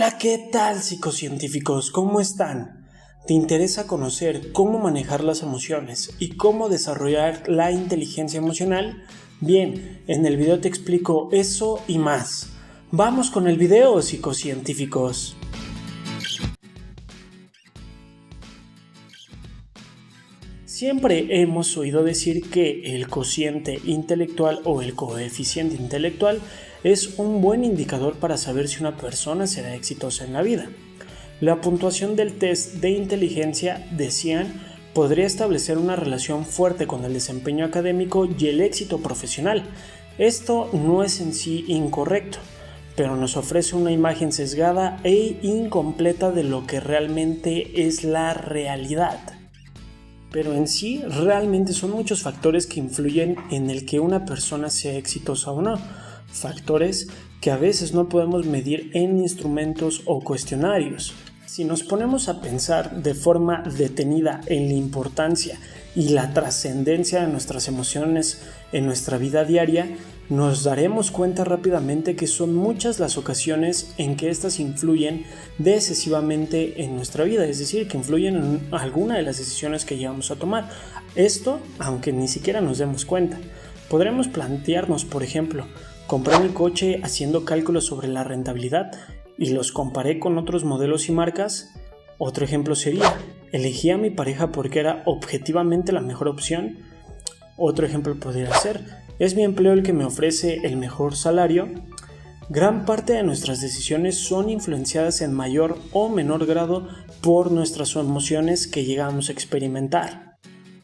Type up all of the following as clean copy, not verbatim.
Hola, ¿qué tal, psicocientíficos? ¿Cómo están? ¿Te interesa conocer cómo manejar las emociones y cómo desarrollar la inteligencia emocional? Bien, en el video te explico eso y más. ¡Vamos con el video, psicocientíficos! Siempre hemos oído decir que el cociente intelectual o el coeficiente intelectual es un buen indicador para saber si una persona será exitosa en la vida. La puntuación del test de inteligencia, decían, podría establecer una relación fuerte con el desempeño académico y el éxito profesional. Esto no es en sí incorrecto, pero nos ofrece una imagen sesgada e incompleta de lo que realmente es la realidad. Pero en sí, realmente son muchos factores que influyen en el que una persona sea exitosa o no. Factores que a veces no podemos medir en instrumentos o cuestionarios. Si nos ponemos a pensar de forma detenida en la importancia y la trascendencia de nuestras emociones en nuestra vida diaria, nos daremos cuenta rápidamente que son muchas las ocasiones en que éstas influyen decisivamente en nuestra vida, es decir, que influyen en alguna de las decisiones que llevamos a tomar. Esto, aunque ni siquiera nos demos cuenta. Podremos plantearnos, por ejemplo, compré mi coche haciendo cálculos sobre la rentabilidad y los comparé con otros modelos y marcas. Otro ejemplo sería, elegí a mi pareja porque era objetivamente la mejor opción. Otro ejemplo podría ser, ¿es mi empleo el que me ofrece el mejor salario? Gran parte de nuestras decisiones son influenciadas en mayor o menor grado por nuestras emociones que llegamos a experimentar.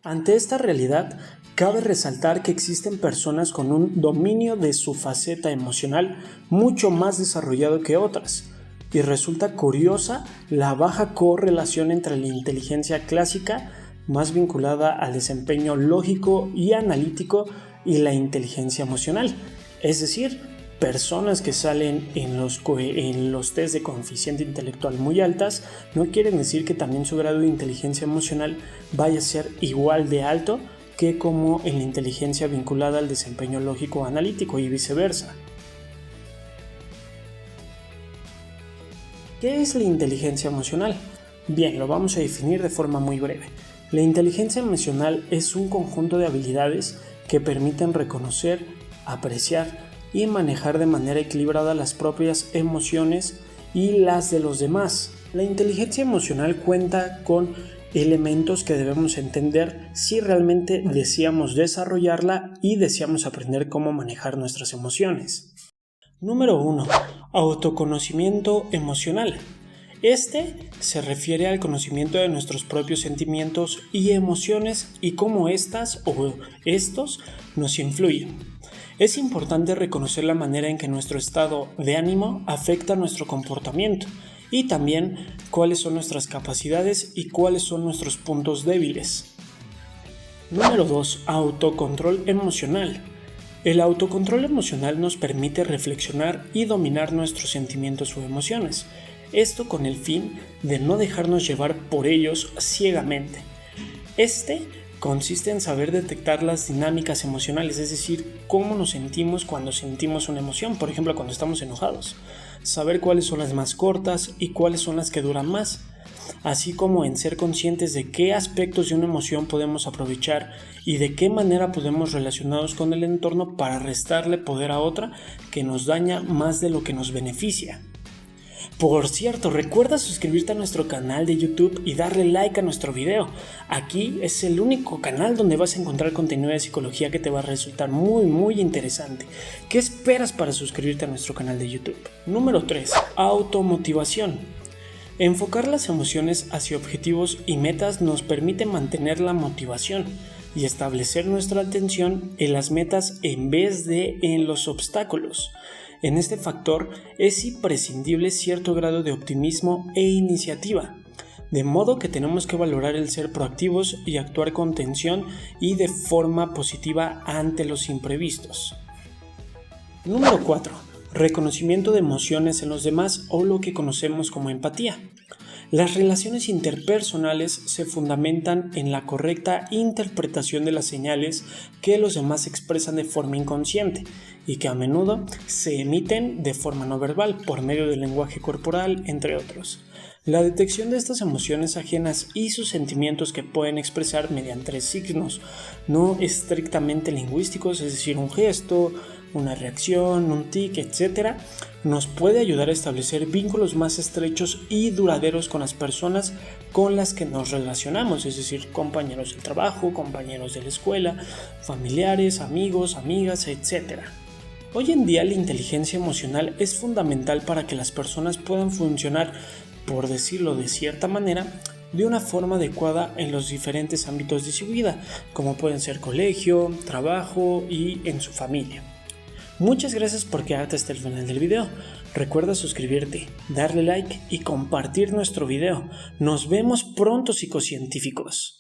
Ante esta realidad, cabe resaltar que existen personas con un dominio de su faceta emocional mucho más desarrollado que otras, y resulta curiosa la baja correlación entre la inteligencia clásica, más vinculada al desempeño lógico y analítico, y la inteligencia emocional, es decir, personas que salen en los test de coeficiente intelectual muy altas no quieren decir que también su grado de inteligencia emocional vaya a ser igual de alto que como en la inteligencia vinculada al desempeño lógico o analítico y viceversa. ¿Qué es la inteligencia emocional? Bien, lo vamos a definir de forma muy breve. La inteligencia emocional es un conjunto de habilidades que permiten reconocer, apreciar y manejar de manera equilibrada las propias emociones y las de los demás. La inteligencia emocional cuenta con elementos que debemos entender si realmente deseamos desarrollarla y deseamos aprender cómo manejar nuestras emociones. Número 1. Autoconocimiento emocional. Este se refiere al conocimiento de nuestros propios sentimientos y emociones y cómo estas o estos nos influyen. Es importante reconocer la manera en que nuestro estado de ánimo afecta nuestro comportamiento y también cuáles son nuestras capacidades y cuáles son nuestros puntos débiles. Número 2. Autocontrol emocional. El autocontrol emocional nos permite reflexionar y dominar nuestros sentimientos o emociones. Esto con el fin de no dejarnos llevar por ellos ciegamente. Este consiste en saber detectar las dinámicas emocionales, es decir, cómo nos sentimos cuando sentimos una emoción, por ejemplo, cuando estamos enojados. Saber cuáles son las más cortas y cuáles son las que duran más, así como en ser conscientes de qué aspectos de una emoción podemos aprovechar y de qué manera podemos relacionarnos con el entorno para restarle poder a otra que nos daña más de lo que nos beneficia. Por cierto, recuerda suscribirte a nuestro canal de YouTube y darle like a nuestro video. Aquí es el único canal donde vas a encontrar contenido de psicología que te va a resultar muy interesante. ¿Qué esperas para suscribirte a nuestro canal de YouTube? Número 3. Automotivación. Enfocar las emociones hacia objetivos y metas nos permite mantener la motivación y establecer nuestra atención en las metas en vez de en los obstáculos. En este factor es imprescindible cierto grado de optimismo e iniciativa, de modo que tenemos que valorar el ser proactivos y actuar con tensión y de forma positiva ante los imprevistos. Número 4. Reconocimiento de emociones en los demás o lo que conocemos como empatía. Las relaciones interpersonales se fundamentan en la correcta interpretación de las señales que los demás expresan de forma inconsciente y que a menudo se emiten de forma no verbal por medio del lenguaje corporal, entre otros. La detección de estas emociones ajenas y sus sentimientos que pueden expresar mediante signos no estrictamente lingüísticos, es decir, un gesto, una reacción, un tic, etc., nos puede ayudar a establecer vínculos más estrechos y duraderos con las personas con las que nos relacionamos, es decir, compañeros del trabajo, compañeros de la escuela, familiares, amigos, amigas, etc. Hoy en día la inteligencia emocional es fundamental para que las personas puedan funcionar, por decirlo de cierta manera, de una forma adecuada en los diferentes ámbitos de su vida, como pueden ser colegio, trabajo y en su familia. Muchas gracias por quedarte hasta el final del video. Recuerda suscribirte, darle like y compartir nuestro video. Nos vemos pronto, psicocientíficos.